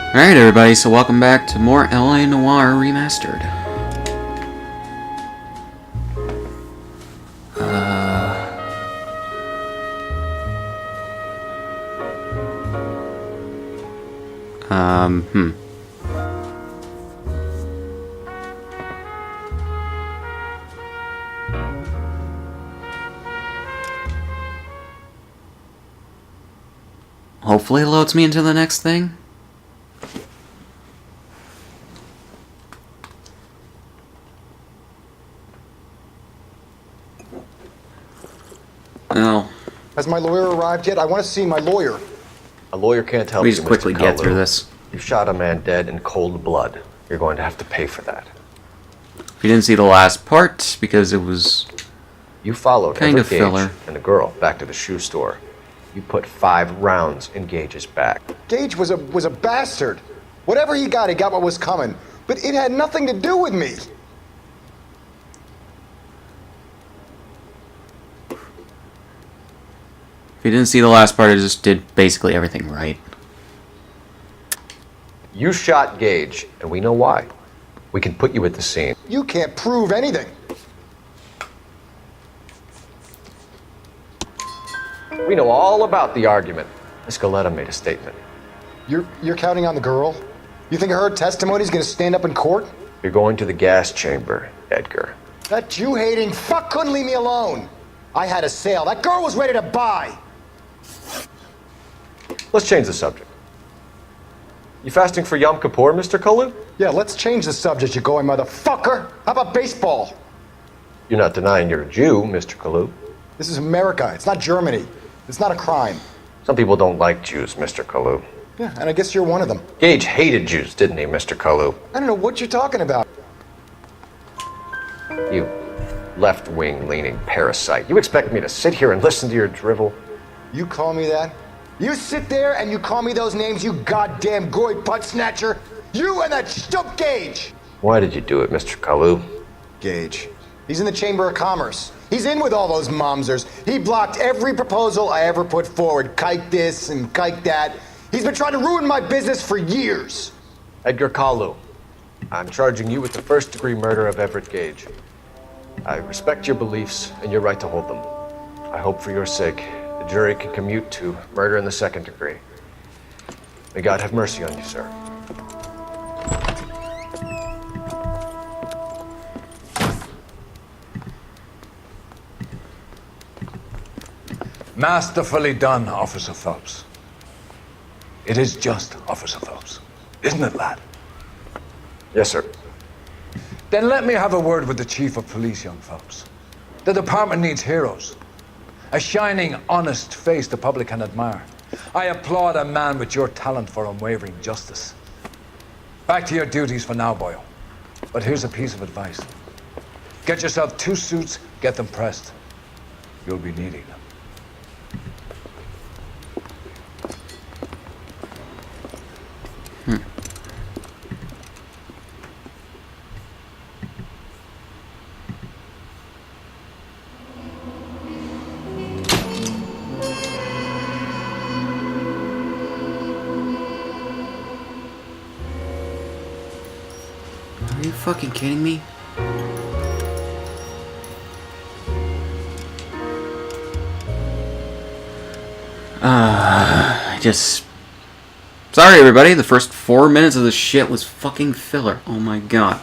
Alright everybody, so welcome back to more Noire Remastered. Hopefully it loads me into the next thing. Well, has my lawyer arrived yet? I want to see my lawyer. A lawyer can't help we you, just Mr. quickly get Kalu. through this. You shot a man dead in cold blood. You're going to have to pay for that. If you didn't see the last part, because it was You followed kind of Gage filler. and the girl back to the shoe store. You put 5 rounds in Gage's back. Gage was a bastard. Whatever he got what was coming. But it had nothing to do with me. If you didn't see the last part, I just did basically everything right. You shot Gage, and we know why. We can put you at the scene. You can't prove anything. We know all about the argument. Miss Galetta made a statement. You're counting on the girl? You think her testimony's gonna stand up in court? You're going to the gas chamber, Edgar. That Jew-hating fuck couldn't leave me alone. I had a sale. That girl was ready to buy. Let's change the subject. You fasting for Yom Kippur, Mr. Kalu? Yeah, let's change the subject, you going motherfucker. How about baseball? You're not denying you're a Jew, Mr. Kalu. This is America. It's not Germany. It's not a crime. Some people don't like Jews, Mr. Kalu. Yeah, and I guess you're one of them. Gage hated Jews, didn't he, Mr. Kalu? I don't know what you're talking about. You left-wing leaning parasite. You expect me to sit here and listen to your drivel? You call me that? You sit there and you call me those names, you goddamn goy butt snatcher? You and that stump Gage! Why did you do it, Mr. Kalu? Gage. He's in the Chamber of Commerce. He's in with all those momsers. He blocked every proposal I ever put forward. Kike this and kike that. He's been trying to ruin my business for years. Edgar Kalu, I'm charging you with the first-degree murder of Everett Gage. I respect your beliefs and your right to hold them. I hope for your sake the jury can commute to murder in the second degree. May God have mercy on you, sir. Masterfully done, Officer Phelps. It is just Officer Phelps, isn't it, lad? Yes, sir. Then let me have a word with the Chief of Police, young Phelps. The department needs heroes. A shining, honest face the public can admire. I applaud a man with your talent for unwavering justice. Back to your duties for now, boyo. But here's a piece of advice. Get yourself 2 suits, get them pressed. You'll be needing them. Are you fucking kidding me? Sorry everybody, the first 4 minutes of this shit was fucking filler. Oh my god.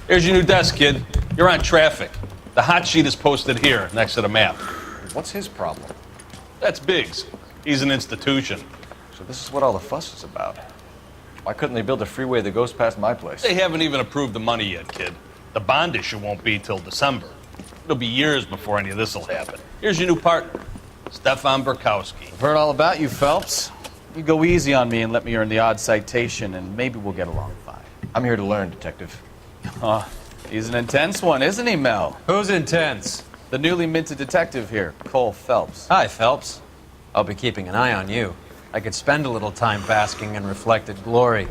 Here's your new desk, kid. You're on traffic. The hot sheet is posted here, next to the map. What's his problem? That's Biggs. He's an institution. So this is what all the fuss is about. Why couldn't they build a freeway that goes past my place? They haven't even approved the money yet, kid. The bond issue won't be till December. It'll be years before any of this will happen. Here's your new partner, Stefan Burkowski. I've heard all about you, Phelps. You go easy on me and let me earn the odd citation, and maybe we'll get along fine. I'm here to learn, Detective. Oh, he's an intense one, isn't he, Mel? Who's intense? The newly minted detective here, Cole Phelps. Hi, Phelps. I'll be keeping an eye on you. I could spend a little time basking in reflected glory.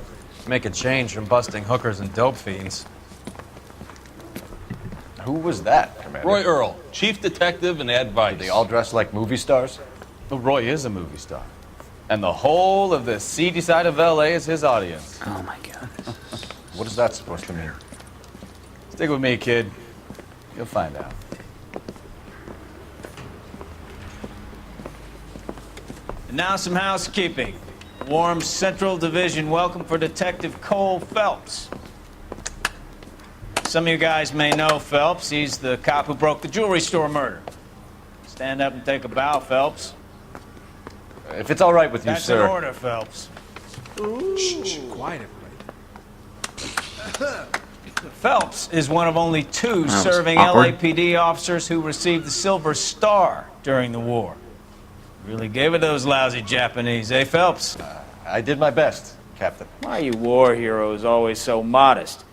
Make a change from busting hookers and dope fiends. Who was that, Commander? Roy Earl, chief detective and advice. They all dress like movie stars? Well, Roy is a movie star. And the whole of the seedy side of L.A. is his audience. Oh my god. What is that supposed to mean? Stick with me, kid. You'll find out. And now some housekeeping. Warm Central Division welcome for Detective Cole Phelps. Some of you guys may know Phelps. He's the cop who broke the jewelry store murder. Stand up and take a bow, Phelps. If it's all right with you, That's sir. an order, Phelps. Shh, quiet, everybody. Phelps is one of only two was serving awkward. LAPD officers who received the Silver Star during the war. Really gave it those lousy Japanese, eh, Phelps? I did my best, Captain. Why are you war heroes always so modest?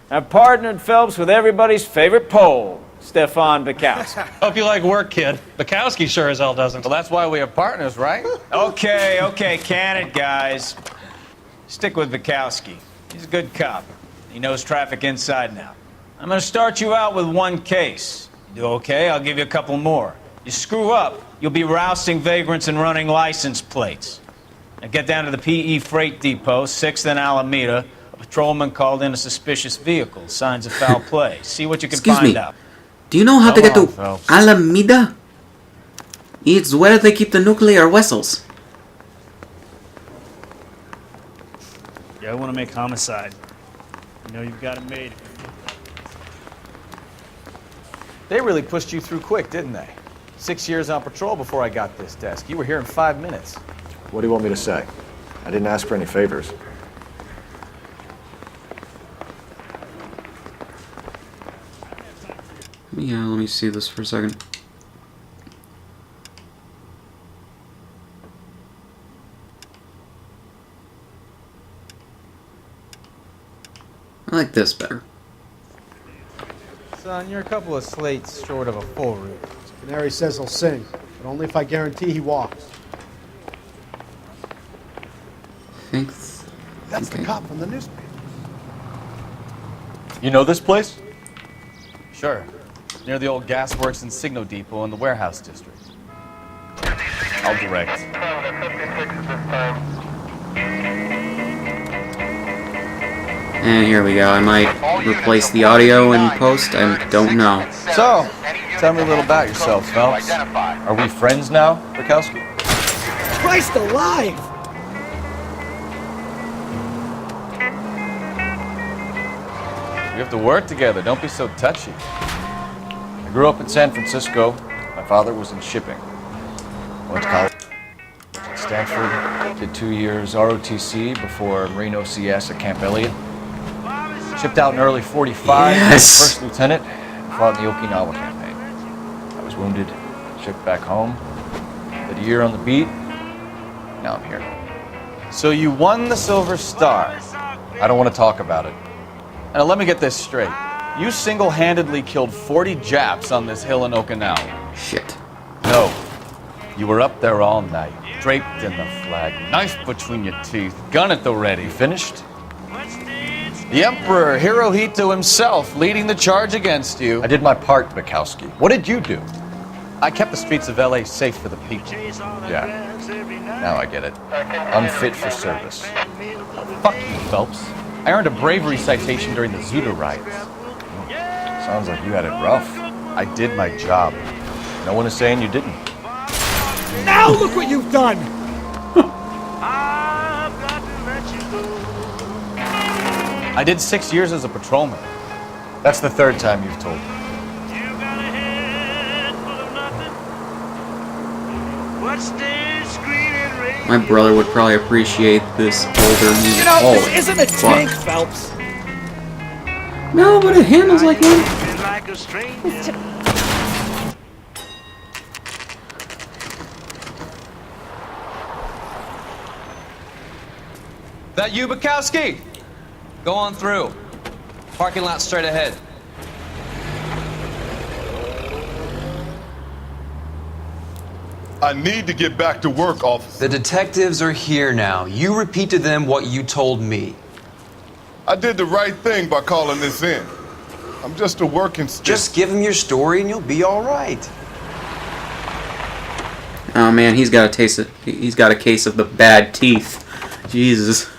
I've partnered Phelps with everybody's favorite Pole, Stefan Bukowski. Hope you like work, kid. Bukowski sure as hell doesn't. Well, that's why we have partners, right? Okay, can it, guys. Stick with Bukowski. He's a good cop. He knows traffic inside and out. I'm gonna start you out with one case. You do okay, I'll give you a couple more. You screw up, you'll be rousting vagrants and running license plates. Now get down to the PE Freight Depot, 6th and Alameda. A patrolman called in a suspicious vehicle. Signs of foul play. See what you can Excuse find me. out. Do you know how to get Come to on, Phelps. Alameda? It's where they keep the nuclear vessels. Yeah, I want to make homicide. You know you've got it made. They really pushed you through quick, didn't they? 6 years on patrol before I got this desk. You were here in 5 minutes. What do you want me to say? I didn't ask for any favors. Yeah, let me see this for a second. I like this better. Son, you're a couple of slates short of a full root. Canary says he'll sing, but only if I guarantee he walks. That's the cop from the newspaper. You know this place? Sure. Near the old gasworks and Signo Depot in the warehouse district. I'll direct. And here we go. I might replace the audio in post. I don't know. So, tell me a little about yourself, Phelps. Are we friends now, Bukowski? Christ alive! We have to work together. Don't be so touchy. I grew up in San Francisco. My father was in shipping. Went to college at Stanford. Did 2 years ROTC before Marine OCS at Camp Elliott. Shipped out in early 45 Yes. as first lieutenant and fought in the Okinawa campaign. I was wounded, shipped back home. Did a year on the beat. Now I'm here. So you won the Silver Star. I don't want to talk about it. Now let me get this straight. You single-handedly killed 40 Japs on this hill in Okinawa. Shit. No. You were up there all night, draped in the flag, knife between your teeth, gun at the ready. Finished? The Emperor Hirohito himself leading the charge against you. I did my part, Bukowski. What did you do? I kept the streets of LA safe for the people. Yeah. Now I get it. Unfit for service. Fuck you, Phelps. I earned a bravery citation during the Zuda riots. Sounds like you had it rough. I did my job. No one is saying you didn't. Now look what you've done! I did 6 years as a patrolman. That's the third time you've told me. My brother would probably appreciate this older music. You know, Holy this isn't a fuck. tank, Phelps. No, but it handles like one. That you, Bukowski? Go on through. Parking lot straight ahead. I need to get back to work, officer. The detectives are here now. You repeat to them what you told me. I did the right thing by calling this in. I'm just a working stick. Just give them your story and you'll be all right. Oh man, he's got a case of the bad teeth. Jesus.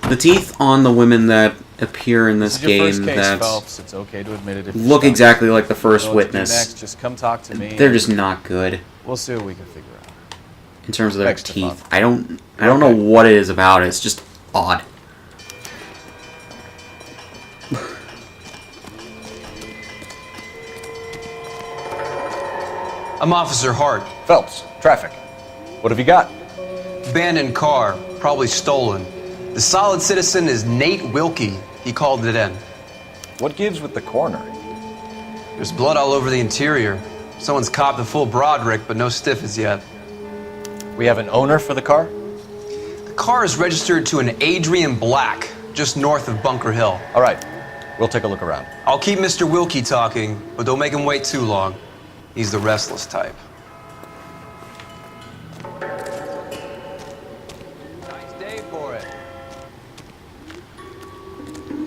The teeth on the women that appear in this game First case, that Phelps. It's okay to admit it if you're look stuck. exactly like the first You know what to do witness. next, just come talk to me. They're just not good We'll see what we can figure out. in terms of their Thanks, teeth. Stefan. I don't know what it is about it. It's just odd. I'm Officer Hart. Phelps, traffic. What have you got? Abandoned car, probably stolen. The solid citizen is Nate Wilkie. He called it in. What gives with the coroner? There's blood all over the interior. Someone's copped a full Broderick, but no stiff as yet. We have an owner for the car? The car is registered to an Adrian Black, just north of Bunker Hill. All right, we'll take a look around. I'll keep Mr. Wilkie talking, but don't make him wait too long. He's the restless type. Nice day for it.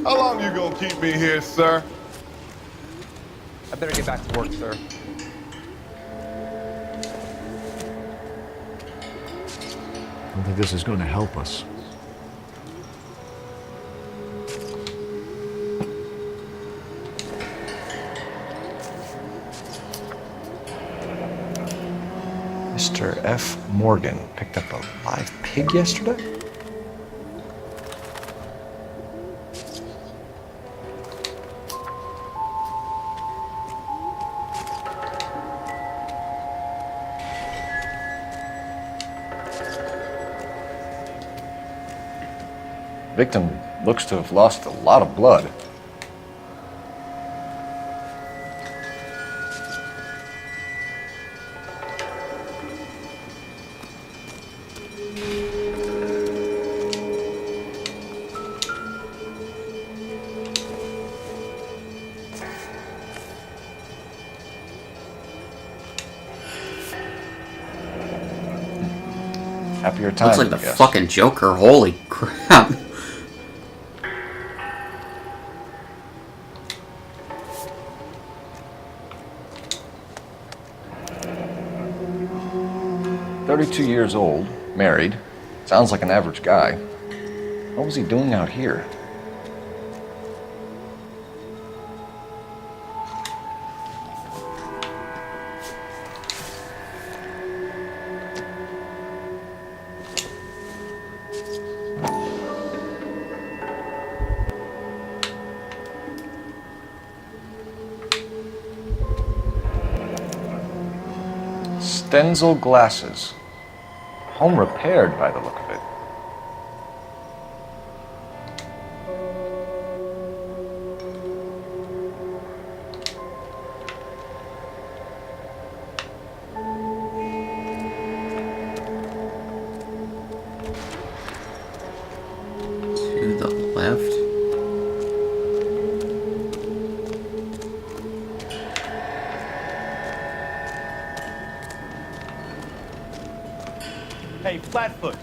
How long you gonna keep me here, sir? I better get back to work, sir. I don't think this is going to help us. Mr. F. Morgan picked up a live pig yesterday? Victim looks to have lost a lot of blood. Happier times, Looks like I the guess. fucking Joker. Holy crap. "32 years old, married. Sounds like an average guy. What was he doing out here?" Stenzel glasses. Home repaired by the look of it. To the left. Hey, Flatfoot,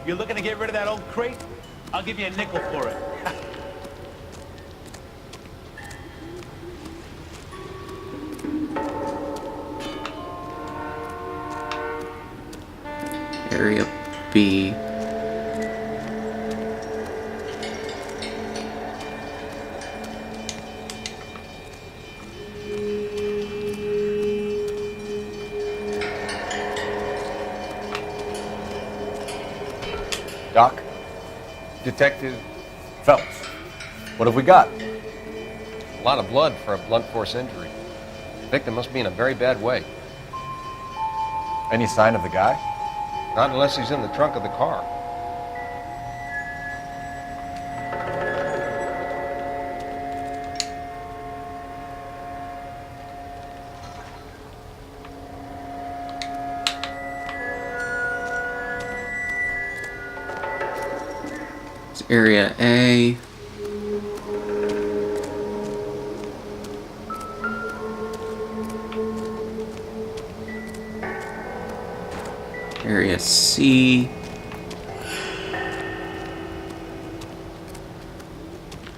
you're looking to get rid of that old crate? I'll give you a nickel for it. Area B. Doc? Detective Phelps. What have we got? a lot of blood for a blunt force injury. The victim must be in a very bad way. Any sign of the guy? Not unless he's in the trunk of the car. Area A. Area C.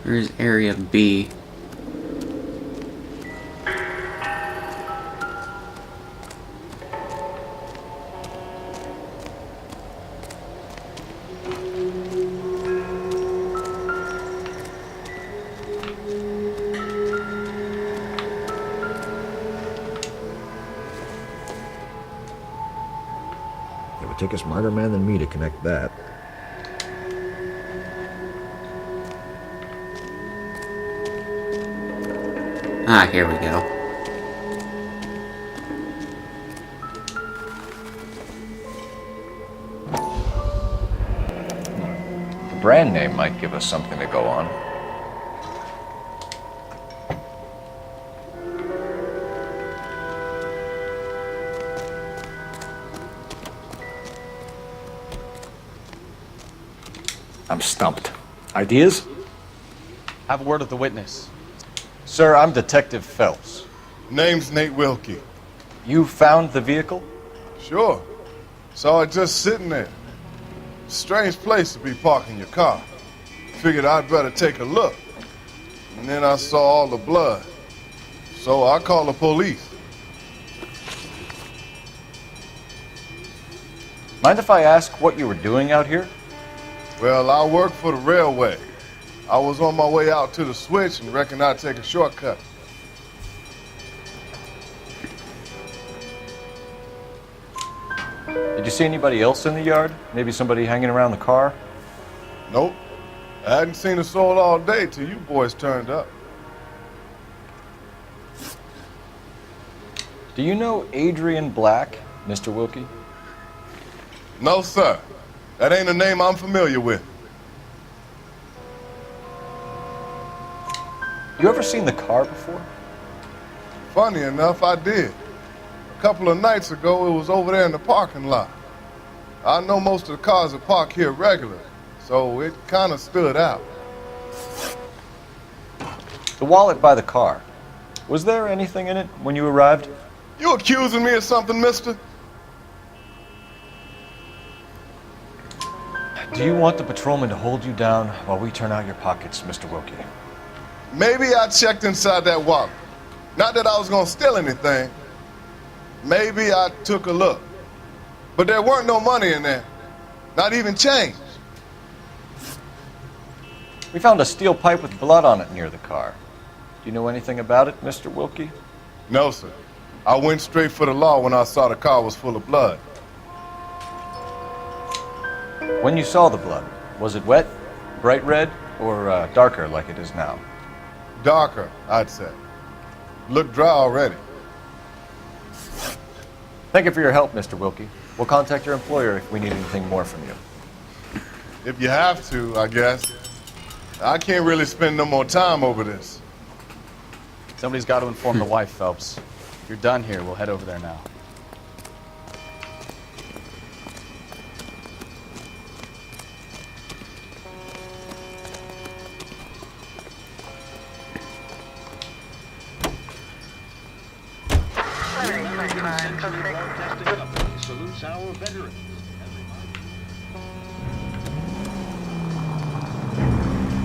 Where's Area B? It would take a smarter man than me to connect that. Ah, here we go. The brand name might give us something to go on. I'm stumped. Ideas? Have a word with the witness. Sir, I'm Detective Phelps. Name's Nate Wilkie. You found the vehicle? Sure. Saw it just sitting there. Strange place to be parking your car. Figured I'd better take a look. And then I saw all the blood. So I called the police. Mind if I ask what you were doing out here? Well, I work for the railway. I was on my way out to the switch and reckoned I'd take a shortcut. Did you see anybody else in the yard? Maybe somebody hanging around the car? Nope. I hadn't seen a soul all day till you boys turned up. Do you know Adrian Black, Mr. Wilkie? No, sir. That ain't a name I'm familiar with. You ever seen the car before? Funny enough, I did. A couple of nights ago, it was over there in the parking lot. I know most of the cars are parked here regularly, so it kind of stood out. The wallet by the car. Was there anything in it when you arrived? You accusing me of something, mister? Do you want the patrolman to hold you down while we turn out your pockets, Mr. Wilkie? Maybe I checked inside that wallet. Not that I was gonna steal anything. Maybe I took a look. But there weren't no money in there. Not even change. We found a steel pipe with blood on it near the car. Do you know anything about it, Mr. Wilkie? No, sir. I went straight for the law when I saw the car was full of blood. When you saw the blood, was it wet, bright red, or darker like it is now? Darker, I'd say. Looked dry already. Thank you for your help, Mr. Wilkie. We'll contact your employer if we need anything more from you. If you have to, I guess. I can't really spend no more time over this. Somebody's got to inform the wife, Phelps. If you're done here, we'll head over there now. Salutes our veterans.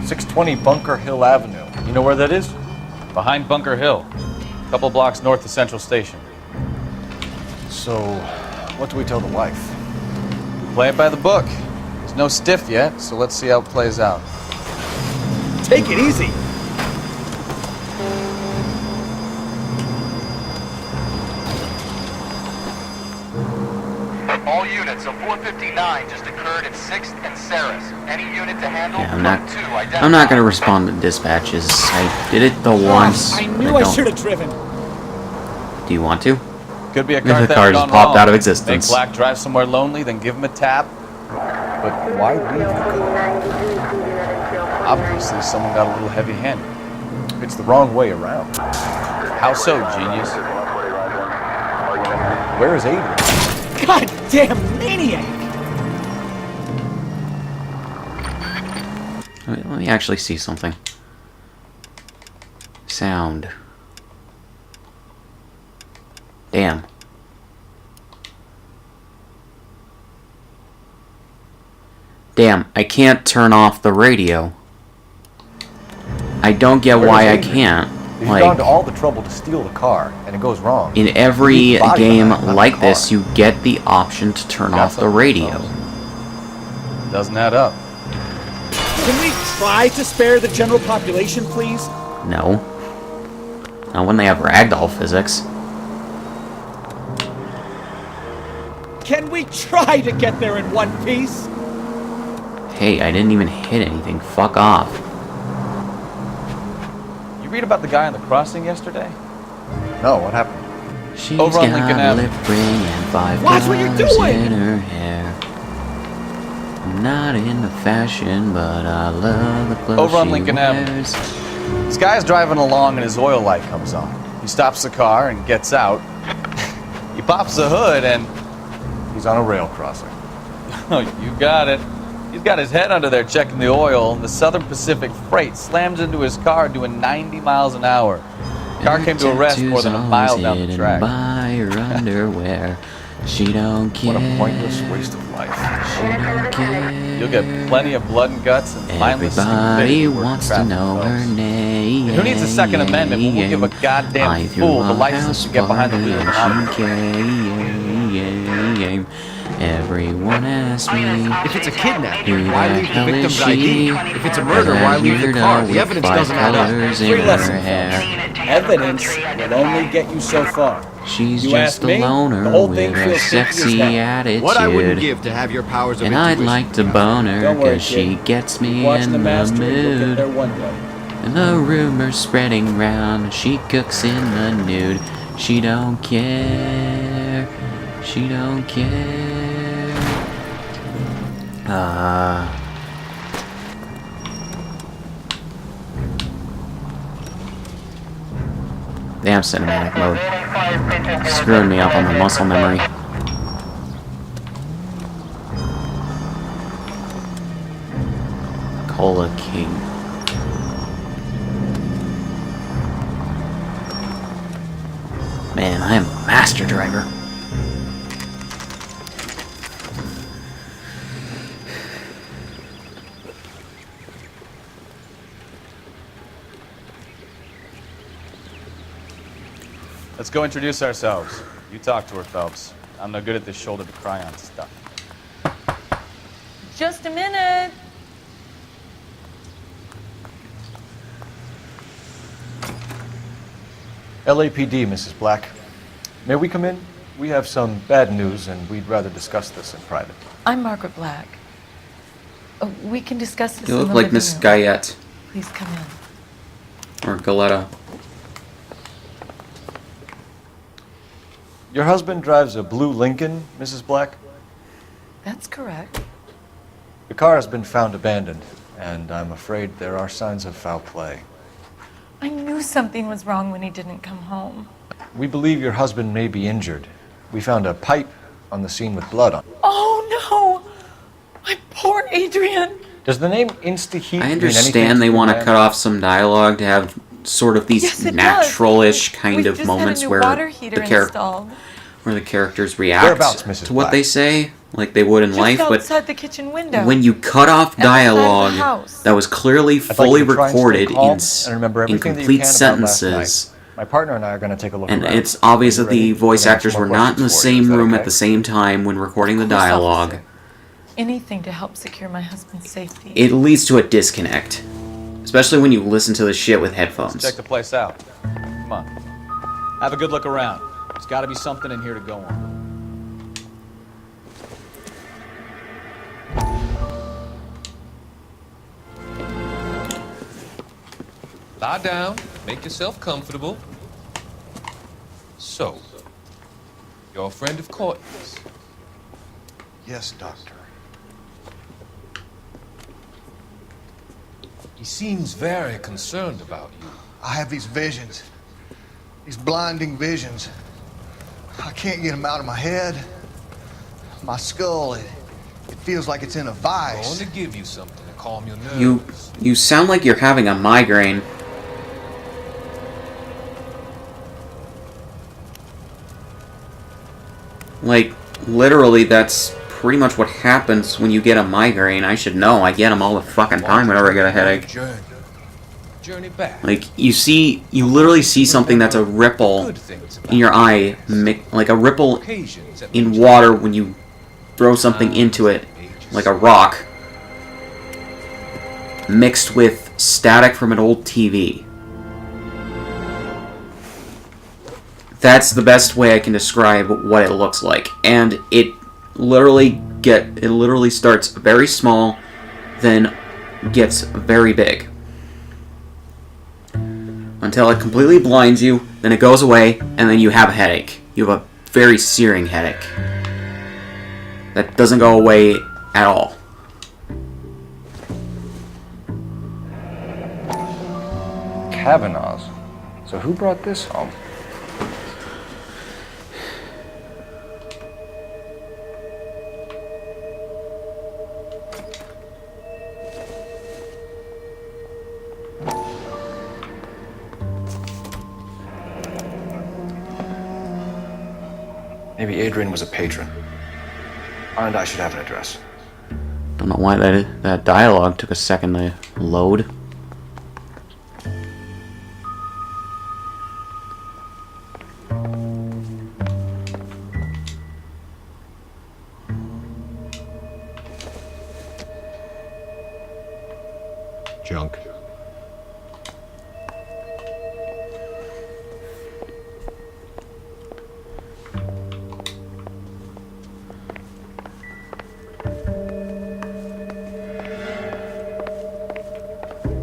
620 Bunker Hill Avenue. You know where that is? Behind Bunker Hill. A couple blocks north of Central Station. So, what do we tell the wife? Play it by the book. There's no stiff yet, so let's see how it plays out. Take it easy. All units of 459 just occurred at 6th and Saris. Any unit to handle? Yeah, I'm not gonna respond to dispatches. I did it the once. I knew I should have driven. Do you want to? Could be a Maybe car the that car had just gone popped wrong. out of existence. Make Black drive somewhere lonely, then give him a tap. But why leave the car? Obviously, someone got a little heavy-handed. It's the wrong way around. How so, genius? Where is Adrian? Goddamn maniac! Let me actually see something. Sound. Damn. Damn, I can't turn off the radio. I don't get why I can't. You've Like, gone to all the trouble to steal the car, and it goes wrong. in every Body game behind, not like the this, car. you get the option to turn off the radio. Doesn't add up. Can we try to spare the general population, please? No. Not when they have ragdoll physics. Can we try to get there in one piece? Hey, I didn't even hit anything. Fuck off. You read about the guy on the crossing yesterday? No, what happened? She's Over on got Lincoln a Avenue. lip ring and $5 Watch what you're doing! in her hair. I'm not into fashion, but I love the clothes Over on she Lincoln wears. Avenue. This guy's driving along and his oil light comes on. He stops the car and gets out. He pops the hood and... He's on a rail crossing. Oh, you got it. He's got his head under there checking the oil, and the Southern Pacific Freight slams into his car doing 90 miles an hour. The car came to a rest more than a mile down the track. By her underwear. She don't care. What a pointless waste of life. She don't care. You'll get plenty of blood and guts and mindless Everybody stupidity wants to traffic know her folks. name. And who needs a Second Amendment when we'll give a goddamn fool the license to get behind the wheel of an automobile? Everyone asks me, If it's a kidnapping, who why the leave the hell is victim's she? ID? If it's a murder, why leave the car? The evidence doesn't add up. Free Free lesson, Evidence will only get you so far. She's You just ask a me, loner the whole with thing a feels sexy sexy as hell. attitude. What I wouldn't give to have your powers of And I'd intuition. like to bone her Don't worry, cause she kid. gets me Watch in the the master, you'll get mood. there one day. And the rumors spreading round, she cooks in the nude. She don't care. She don't care. Damn cinematic mode. Screwing me up on the muscle memory. Cola King. Man, I am a master driver. Let's go introduce ourselves. You talk to her, Phelps. I'm no good at this shoulder to cry on stuff. Just a minute. LAPD, Mrs. Black. May we come in? We have some bad news, and we'd rather discuss this in private. I'm Margaret Black. We can discuss this You in look the like living Miss room. Guyette. Please come in. Or Galetta. Your husband drives a blue Lincoln, Mrs. Black? That's correct. The car has been found abandoned, and I'm afraid there are signs of foul play. I knew something was wrong when he didn't come home. We believe your husband may be injured. We found a pipe on the scene with blood on it. Oh no! My poor Adrian! Does the name Insta-Heat I mean anything understand they to want to man? cut off some dialogue to have sort of these Yes, it natural-ish does. kind We've of just had a moments new where water heater the characters react Whereabouts, Mrs. to what Black? they say, like they would in Just life, but outside the kitchen window. when you cut off At the side of the dialogue house. that was clearly I'd like fully you to try and stay recorded calm in and remember everything that you complete can about last sentences, night. My partner and I are going to take a look and around. it's obvious Are that you the ready? voice We're gonna actors ask were more not in the questions for you. Is same that room okay? at the same time when recording the Of course, dialogue. officer. Anything to help secure my husband's safety. It leads to a disconnect, especially when you listen to the shit with Let's headphones. check the place out. Come on. Have a good look around. There's got to be something in here to go on. Lie down, make yourself comfortable. So, you're a friend of Courtney's. Yes, Doctor. He seems very concerned about you. I have these visions. These blinding visions. I can't get them out of my head. My skull, It feels like it's in a vice. I want to give you something to calm your nerves. You sound like you're having a migraine. Like, literally, that's pretty much what happens when you get a migraine. I should know. I get them all the fucking time whenever I get a headache. Journey back. Like, you literally see something that's a ripple in your eye, like a ripple in water when you throw something into it, like a rock, mixed with static from an old TV. That's the best way I can describe what it looks like. And it literally starts very small, then gets very big. Until it completely blinds you, then it goes away, and then you have a headache. You have a very searing headache. That doesn't go away at all. Kavanaugh's. So who brought this home? Maybe Adrian was a patron. And I should have an address. Don't know why that dialogue took a second to load. Junk.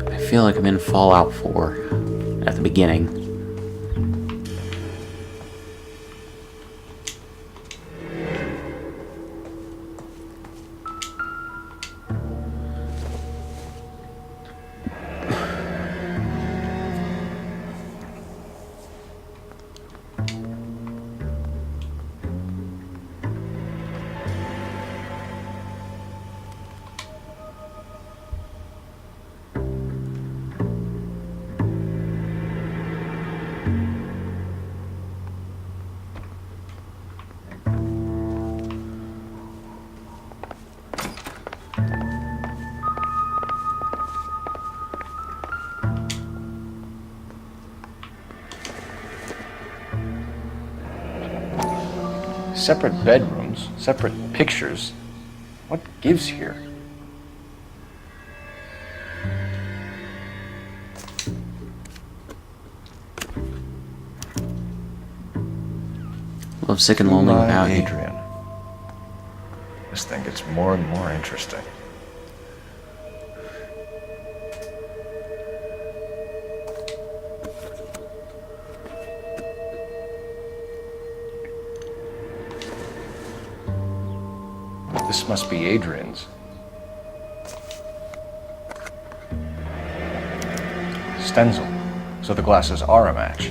I feel like I'm in Fallout 4 at the beginning. Separate bedrooms, separate pictures. What gives here? Love Sick and Lonely without you. Adrian. This thing gets more and more interesting. This must be Adrian's. Stenzel. So the glasses are a match.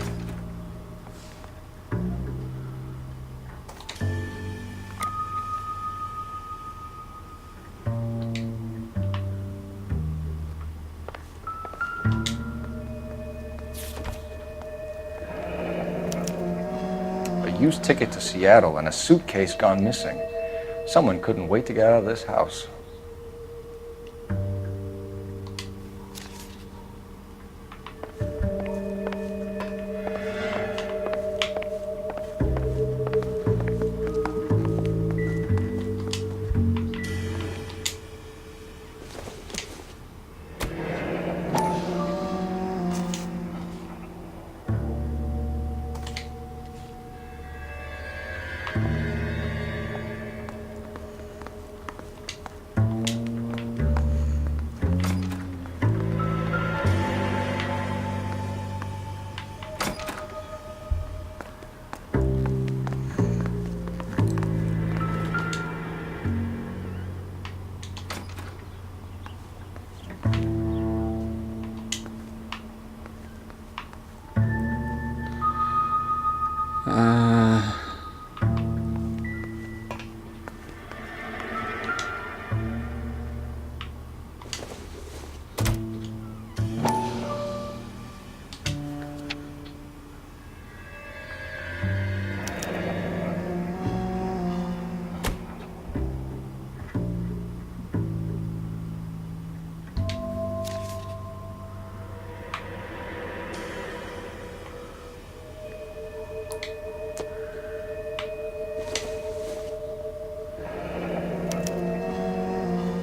A used ticket to Seattle and a suitcase gone missing. Someone couldn't wait to get out of this house.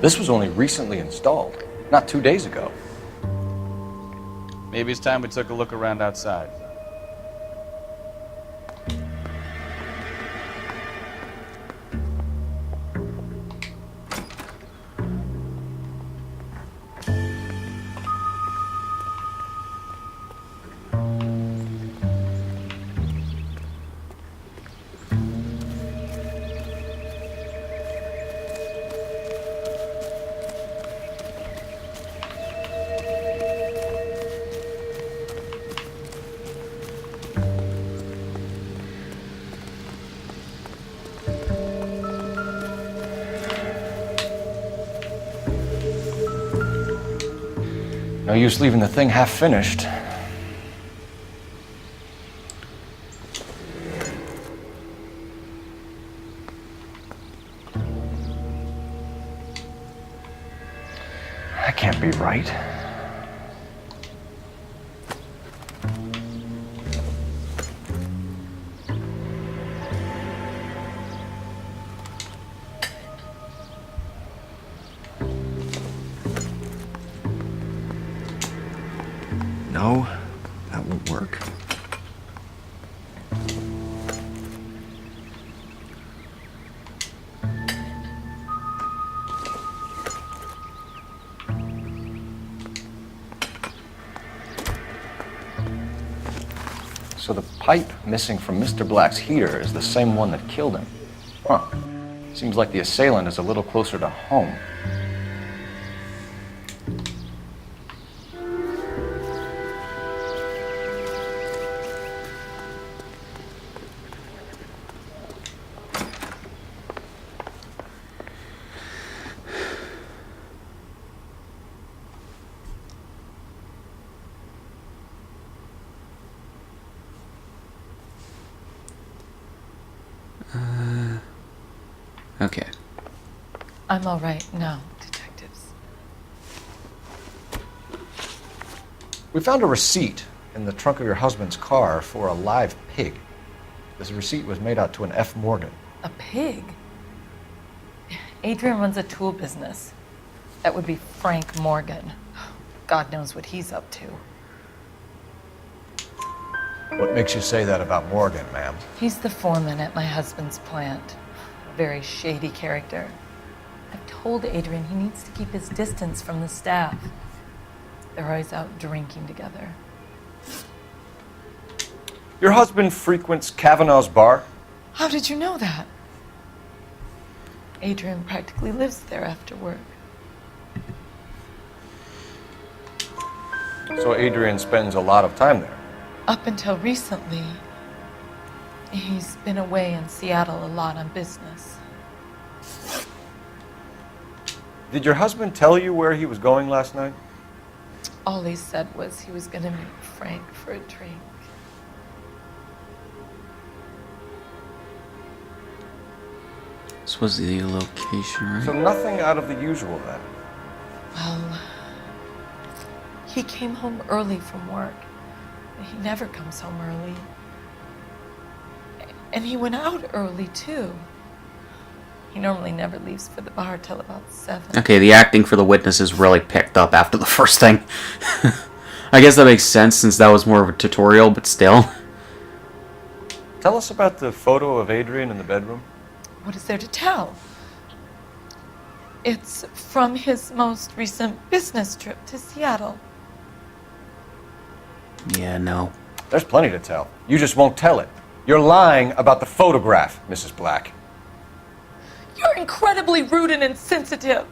This was only recently installed, not 2 days ago. Maybe it's time we took a look around outside. No use leaving the thing half finished. That can't be right. No, that won't work. So the pipe missing from Mr. Black's heater is the same one that killed him. Huh. Seems like the assailant is a little closer to home. Okay. I'm all right now, detectives. We found a receipt in the trunk of your husband's car for a live pig. This receipt was made out to an F. Morgan. A pig? Adrian runs a tool business. That would be Frank Morgan. God knows what he's up to. What makes you say that about Morgan, ma'am? He's the foreman at my husband's plant. A very shady character. I've told Adrian he needs to keep his distance from the staff. They're always out drinking together. Your husband frequents Kavanaugh's bar? How did you know that? Adrian practically lives there after work. So Adrian spends a lot of time there? Up until recently, he's been away in Seattle a lot on business. Did your husband tell you where he was going last night? All he said was he was going to meet Frank for a drink. This was the location, right? So nothing out of the usual then? Well, he came home early from work. He never comes home early. And he went out early, too. He normally never leaves for the bar till about 7. Okay, the acting for the witnesses really picked up after the first thing. I guess that makes sense since that was more of a tutorial, but still. Tell us about the photo of Adrian in the bedroom. What is there to tell? It's from his most recent business trip to Seattle. Yeah, no. There's plenty to tell. You just won't tell it. You're lying about the photograph, Mrs. Black. You're incredibly rude and insensitive.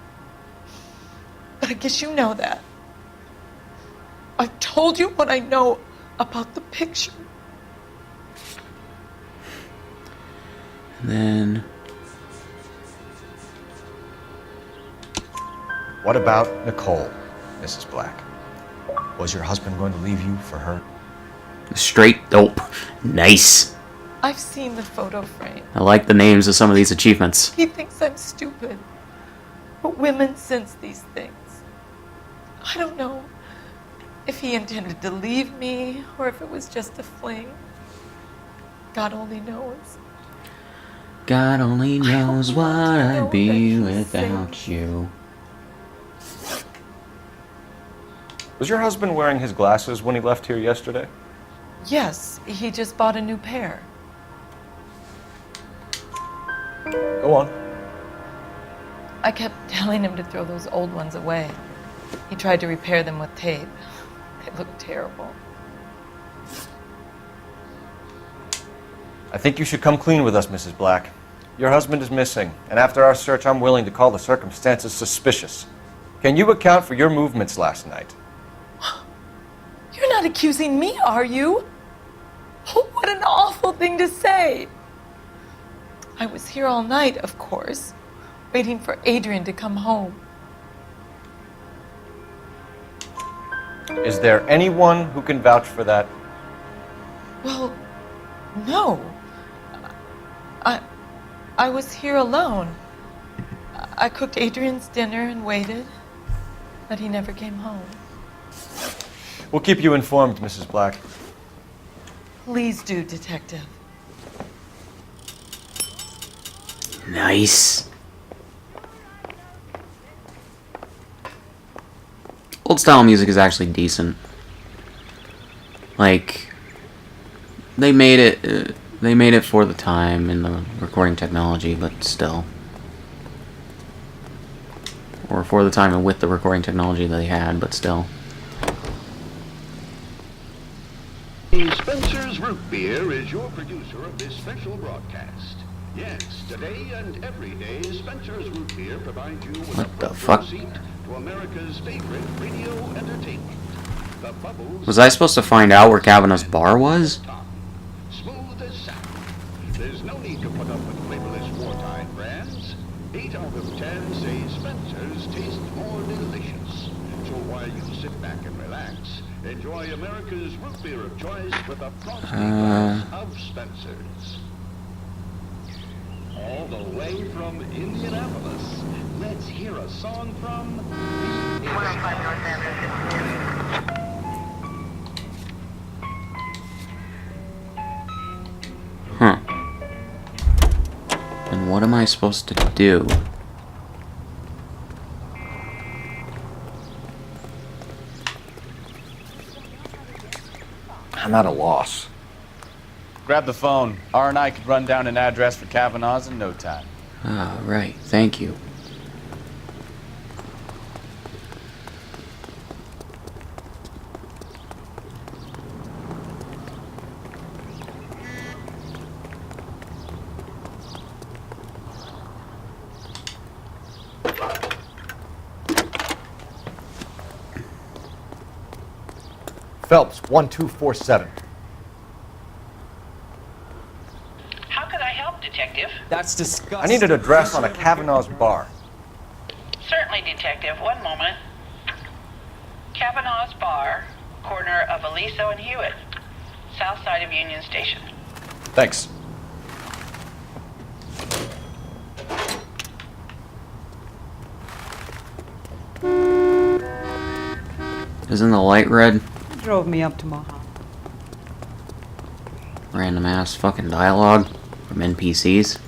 But I guess you know that. I've told you what I know about the picture. And then... What about Nicole, Mrs. Black? Was your husband going to leave you for her? Straight dope. Nice. I've seen the photo frame. I like the names of some of these achievements. He thinks I'm stupid. But women sense these things. I don't know if he intended to leave me or if it was just a fling. God only knows. God only knows what I'd be without you. Was your husband wearing his glasses when he left here yesterday? Yes, he just bought a new pair. Go on. I kept telling him to throw those old ones away. He tried to repair them with tape. They look terrible. I think you should come clean with us, Mrs. Black. Your husband is missing, and after our search, I'm willing to call the circumstances suspicious. Can you account for your movements last night? You're not accusing me, are you? Oh, what an awful thing to say. I was here all night, of course, waiting for Adrian to come home. Is there anyone who can vouch for that? Well, no. I was here alone. I cooked Adrian's dinner and waited, but he never came home. We'll keep you informed, Mrs. Black. Please do, Detective. Nice. Old style music is actually decent. Like, they made it for the time and the recording technology, but still. Or for the time and with the recording technology that they had, but still. Spencer's Root Beer is your producer of this special broadcast. Yes, today and every day, Spencer's Root Beer provides you with What a the fuck? seat to America's favorite radio entertainment. The bubbles Was I supposed to find out where Kavanaugh's bar was? smooth as satin. There's no need to put up with flavorless wartime brands. 8 out of 10 say Spencer's tastes more delicious. So while you sit back and relax, enjoy America's root beer of choice with a frosty glass of Spencer's. All the way from Indianapolis, let's hear a song from the Huh. And what am I supposed to do? I'm at a loss. Grab the phone. R and I could run down an address for Kavanaugh's in no time. Ah, right. Thank you. Phelps, 1247. How can I help, Detective? That's disgusting. I need an address on a Kavanaugh's bar. Certainly, Detective. One moment. Kavanaugh's Bar, corner of Aliso and Hewitt, south side of Union Station. Thanks. Isn't the light red? Drove me up to Mohawk. Random ass fucking dialogue from NPCs.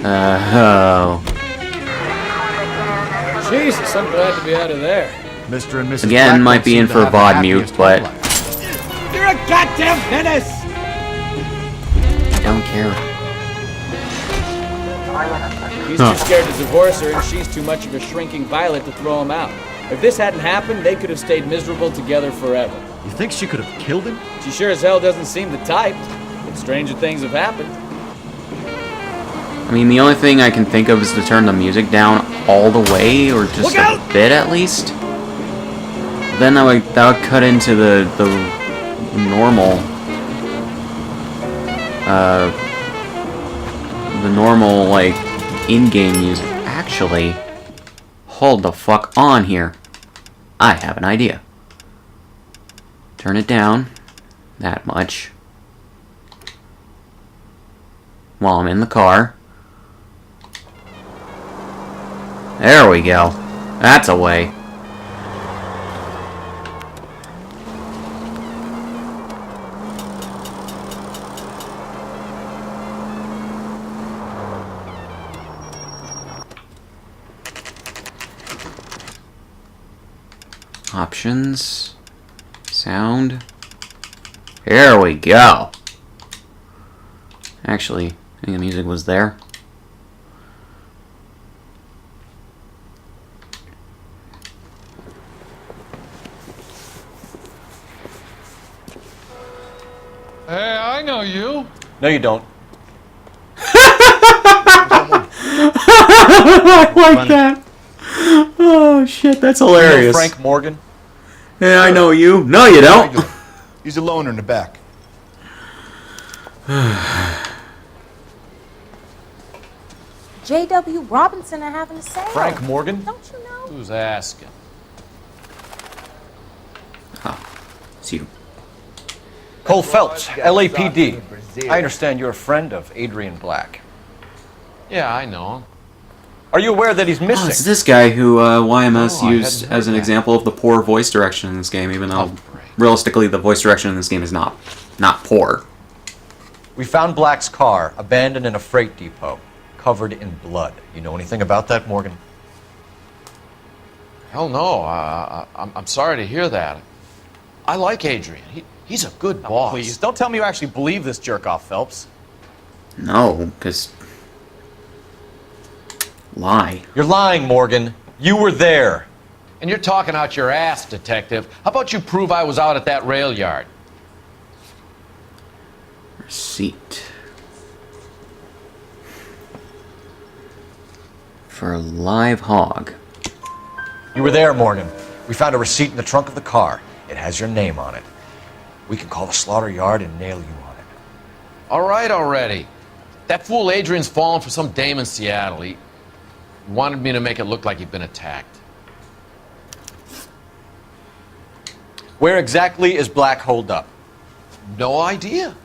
Oh. Jesus, I'm glad to be out of there. Mr. and Mrs. Again, Blackwell might be seem in to for a have the VOD happiest mute, but home life. You're a goddamn menace! I don't care. He's too scared to divorce her, and she's too much of a shrinking violet to throw him out. If this hadn't happened, they could have stayed miserable together forever. You think she could have killed him? She sure as hell doesn't seem the type, but stranger things have happened. I mean, the only thing I can think of is to turn the music down all the way, or just a bit at least. Then that would cut into the normal like in-game music. Actually, hold the fuck on here. I have an idea. Turn it down that much while I'm in the car. There we go. That's a way. Options. Sound. Here we go. Actually, I think the music was there. Hey, I know you. No, you don't. I like that. Oh shit, that's hilarious. You know Frank Morgan? Yeah, I know you. No, you don't. He's a loner in the back. J.W. Robinson are having a sale. Frank Morgan? Don't you know? Who's asking? It's you. Cole Phelps, LAPD. I understand you're a friend of Adrian Black. Yeah, I know him. Are you aware that he's missing? Oh, it's this guy who YMS Oh, I used hadn't heard as an that. example of the poor voice direction in this game, even though realistically the voice direction in this game is not poor. We found Black's car abandoned in a freight depot, covered in blood. You know anything about that, Morgan? Hell no. I'm sorry to hear that. I like Adrian. He's a good boss. Please, don't tell me you actually believe this jerk-off, Phelps. No, because... Lie. You're lying, Morgan. You were there. And you're talking out your ass, detective. How about you prove I was out at that rail yard? Receipt. For a live hog. You were there, Morgan. We found a receipt in the trunk of the car. It has your name on it. We can call the slaughter yard and nail you on it. All right already. That fool Adrian's fallen for some dame in Seattle. He wanted me to make it look like he'd been attacked. Where exactly is Black holed up? No idea.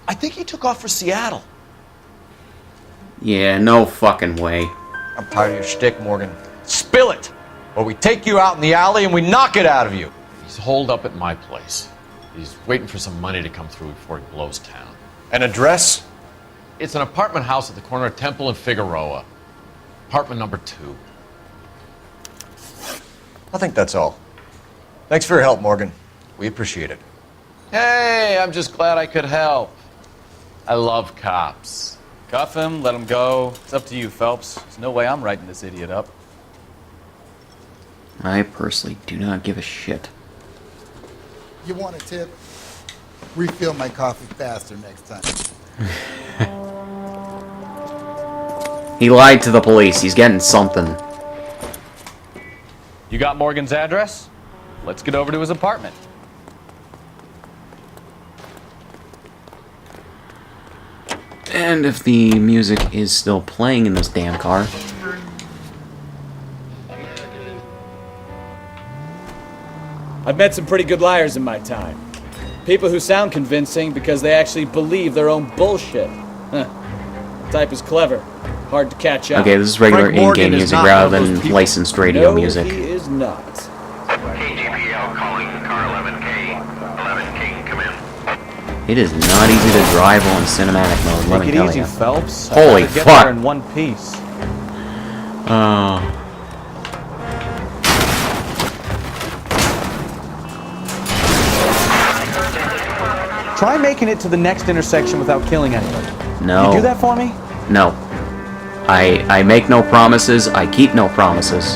I think he took off for Seattle. Yeah, no fucking way. I'm tired of your shtick, Morgan. Spill it! Or we take you out in the alley and we knock it out of you. He's holed up at my place. He's waiting for some money to come through before he blows town. An address? It's an apartment house at the corner of Temple and Figueroa. Apartment number 2. I think that's all. Thanks for your help, Morgan. We appreciate it. Hey, I'm just glad I could help. I love cops. Cuff him, let him go. It's up to you, Phelps. There's no way I'm writing this idiot up. I personally do not give a shit. You want a tip? Refill my coffee faster next time. He lied to the police. He's getting something. You got Morgan's address? Let's get over to his apartment. And if the music is still playing in this damn car... I've met some pretty good liars in my time. People who sound convincing because they actually believe their own bullshit. Huh. The type is clever. Hard to catch up. Okay, this is regular in-game music rather than licensed radio music. No, he is not. KGPL calling car 11K. 11K, come in. It is not easy to drive on cinematic mode, let me Take it tell easy, you. Phelps. Holy Get fuck! there in one piece. Try making it to the next intersection without killing anybody. No. Can you do that for me? No. I make no promises, I keep no promises.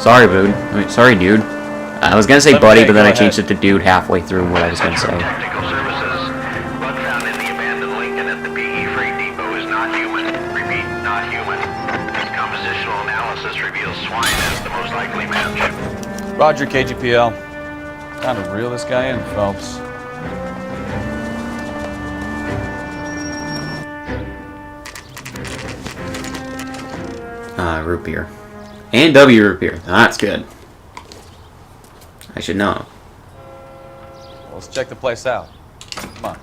Sorry, dude. Sorry, dude. I was gonna say buddy, but then I changed it to dude halfway through what I was gonna say. Technical services. Blood found in the abandoned Lincoln at the PE freight depot is not human. Repeat, not human. Compositional analysis reveals swine as the most likely match. Roger, KGPL. Time to reel this guy in, Phelps. Root beer. And W root beer. That's good. I should know. Well, let's check the place out. Come on.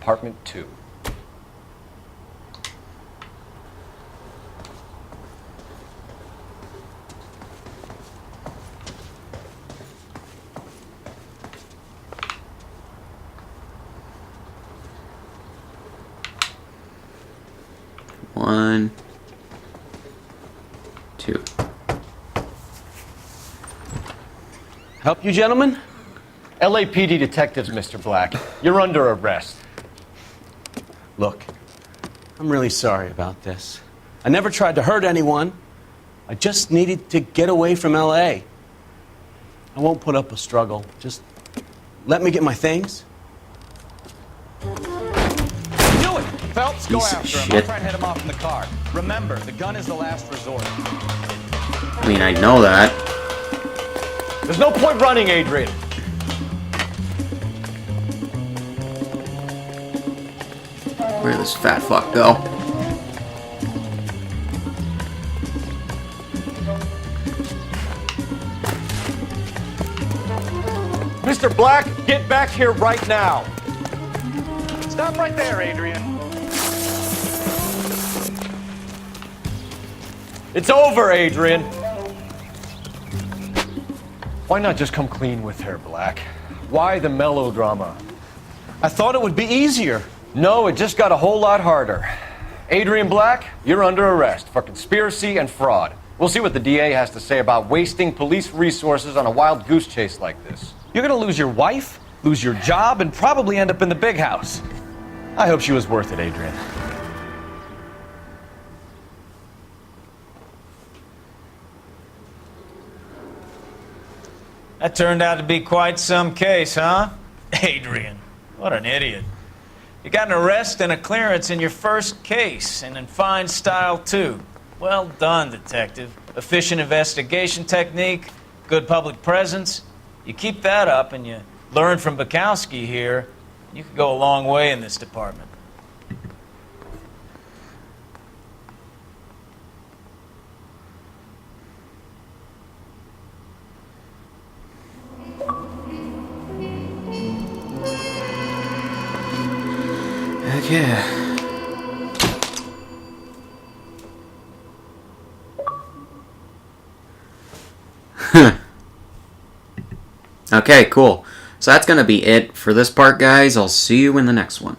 Apartment 2. 1, 2. Help you, gentlemen? LAPD detectives, Mr. Black. You're under arrest. Look, I'm really sorry about this. I never tried to hurt anyone. I just needed to get away from LA. I won't put up a struggle. Just let me get my things. Do it! Phelps, go Piece of after him. shit. I'll try and head him off in the car. Remember, the gun is the last resort. I mean, I know that. There's no point running, Adrian. Where did this fat fuck go? Mr. Black, get back here right now. Stop right there, Adrian. It's over, Adrian. Why not just come clean with her, Black? Why the melodrama? I thought it would be easier. No, it just got a whole lot harder. Adrian Black, you're under arrest for conspiracy and fraud. We'll see what the DA has to say about wasting police resources on a wild goose chase like this. You're gonna lose your wife, lose your job, and probably end up in the big house. I hope she was worth it, Adrian. That turned out to be quite some case, huh? Adrian, what an idiot. You got an arrest and a clearance in your first case, and in fine style, too. Well done, detective. Efficient investigation technique, good public presence. You keep that up and you learn from Bukowski here, you could go a long way in this department. Okay. Okay, cool. So that's going to be it for this part, guys. I'll see you in the next one.